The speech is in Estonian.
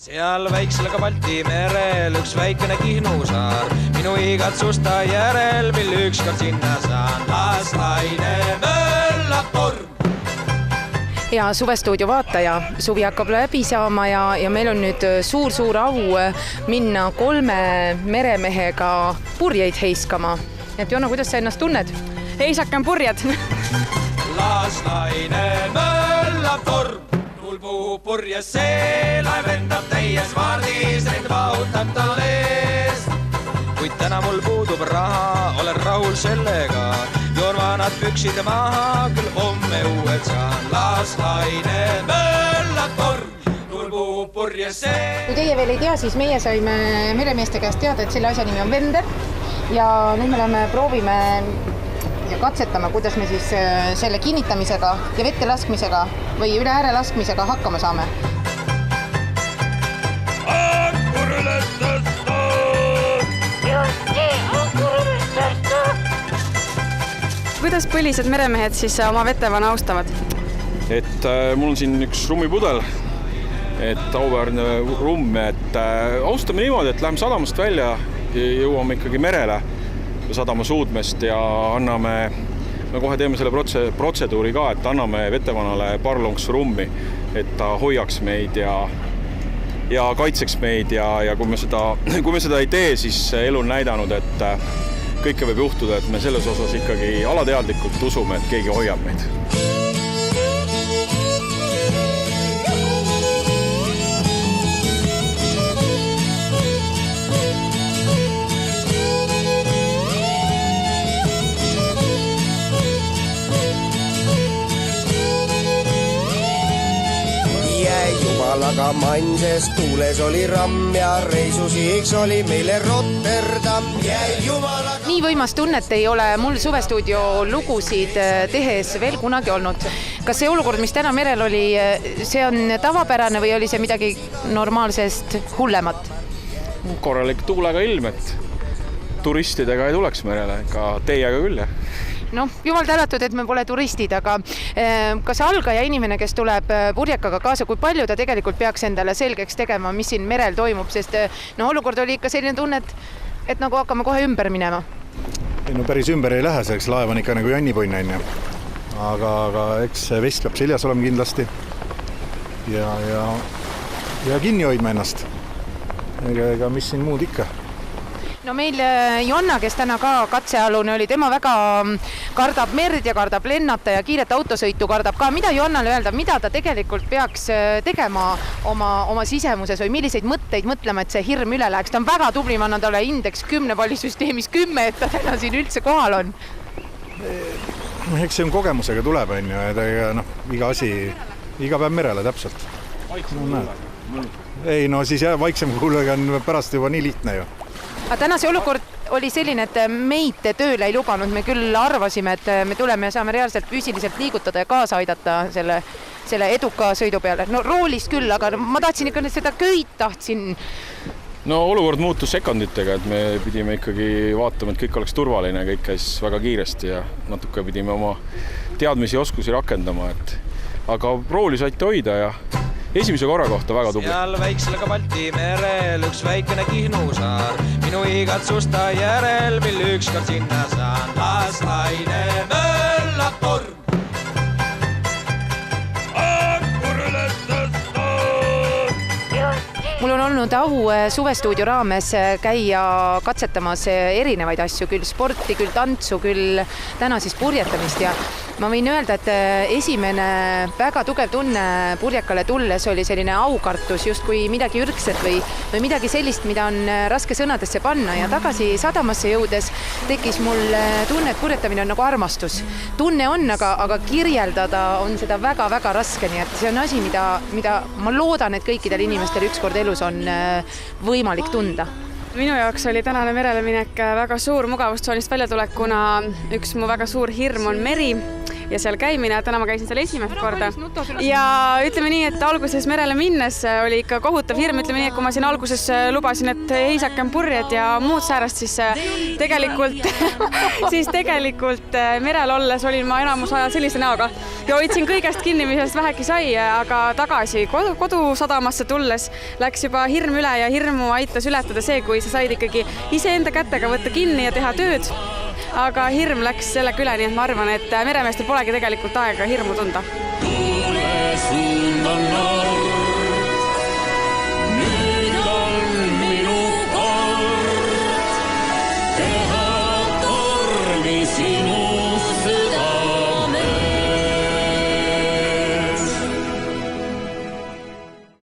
Seal väiksel ka Balti merel üks väikene Kihnusaar. Minu igatsusta järel, mil ükskord sinna saan. Las laine möllab torm. Ja Suvestuudio vaataja, suvi hakkab läbi saama ja meil on nüüd suur au minna 3 meremehega purjeid heiskama. Et Jonna, kuidas sa ennast tunned? Heisakem purjed. Las laine möllab torm. Tuul puhub purjes see, laev lendab täies vaardis, end vahutab tal eest. Kuid täna mul puudub raha, olen rahul sellega. Joon vanad püksid maha, küll homme uued saan. Las laine möllab torm, tuul puhub purjes see. Kui teie veel ei tea, siis meie saime meremeeste käest teada, et selle asja nimi on Vender. Ja nüüd me läheme proovime ja katsetame, kuidas me siis selle kinnitamisega ja vette laskmisega või üle ääre laskmisega hakkama saame. Ankur üles tõsta! Just nii, ankur üles tõsta! Kuidas põlised meremehed siis oma vetevana austavad? Et mul on siin üks rummipudel, et auväärne rumm, et austame niimoodi, et läheme sadamast välja ja jõuame ikkagi merele sadama suudmest ja anname, me kohe teeme selle protseduuri ka, et anname vetevanale paar lonksu rummi, et ta hoiaks meid ja kaitseks meid ja kui me seda ei tee, siis elu on näidanud, et kõike võib juhtuda, et me selles osas ikkagi alateadlikult usume, et keegi hoiab meid. Jumalaga manses tuules oli ramm ja reisusihiks oli meile Rotterdam. Nii võimas tunnet ei ole mul Suvestuudio lugusid tehes veel kunagi olnud. Kas see olukord, mis täna merel oli, see on tavapärane või oli see midagi normaalsest hullemat? Korralik tuulega ilm, et turistidega ei tuleks merele, ka teiega küll. No, jumal tänatud, et me pole turistid, aga kas algaja inimene, kes tuleb purjekaga kaasa, kui palju ta tegelikult peaks endale selgeks tegema, mis siin merel toimub, sest olukord oli ikka selline tunne, et nagu hakkame kohe ümber minema? No päris ümber ei lähe, selleks laev on ikka nagu jannipunn, aga eks vest peab seljas olema kindlasti ja kinni hoidma ennast. Ega mis siin muud ikka? No meil Jonna, kes täna ka katsealune oli, tema väga kardab merd ja kardab lennata ja kiiret autosõitu kardab ka. Mida Jonnale öelda, mida ta tegelikult peaks tegema oma sisemuses või milliseid mõtteid mõtlema, et see hirm üle läheks? Ta on väga tubli, ma annan talle indeks 10 pallisüsteemis 10, et ta täna siin üldse kohal on. Eks see on kogemusega tuleb, iga asi, iga päev merele täpselt. Ei, no siis vaiksem kuulega on pärast juba nii lihtne ju. Aga täna see olukord oli selline, et meid tööle ei lubanud. Me küll arvasime, et me tuleme ja saame reaalselt füüsiliselt liigutada ja kaasa aidata selle eduka sõidu peale. No roolist küll, aga ma tahtsin ikka seda köit tahtsin. No olukord muutus sekunditega, et me pidime ikkagi vaatama, et kõik oleks turvaline, kõik käis väga kiiresti ja natuke pidime oma teadmisi ja oskusi rakendama. Aga rooli saite hoida ja esimese korra kohta väga tubli. Seal väiksel ka Balti merel üks väikene Kihnusaar. Minu igatsusta järel, mil ükskord sinna saan. Las laine möllab torm. Ankur üles tõsta! Mul on olnud au Suvestuudio raames käia katsetamas erinevaid asju, küll sporti, küll tantsu, küll täna siis purjetamist ja ma võin öelda, et esimene väga tugev tunne purjekale tulles oli selline aukartus, just kui midagi ürkset või midagi sellist, mida on raske sõnadesse panna ja tagasi sadamasse jõudes tekkis mul tunne, et purjetamine on nagu armastus. Tunne on, aga kirjeldada on seda väga-väga raske, nii et see on asi, mida ma loodan, et kõikidel inimestel ükskord elus on võimalik tunda. Minu jaoks oli tänane merele minek väga suur mugavustsoonist väljatulek, kuna üks mu väga suur hirm on meri ja seal käimine. Täna ma käisin seal esimest korda. Ja ütleme nii, et alguses merele minnes oli ikka kohutav hirm. Ütleme nii, et kui ma siin alguses lubasin, et heisakem purjed ja muud säärast, siis tegelikult merel olles olin ma enamus aja sellise näoga ja hoidsin kõigest kinni, millest vähegi sai, aga tagasi kodusadamasse tulles läks juba hirm üle ja hirmu aitas ületada see, kui sa said ikkagi iseenda kätega võtta kinni ja teha tööd. Aga hirm läks sellega üle, nii et ma arvan, et meremeestel polegi tegelikult aega hirmu tunda. Tule suundan nord, nüüd on minu kord, teha tormi sinu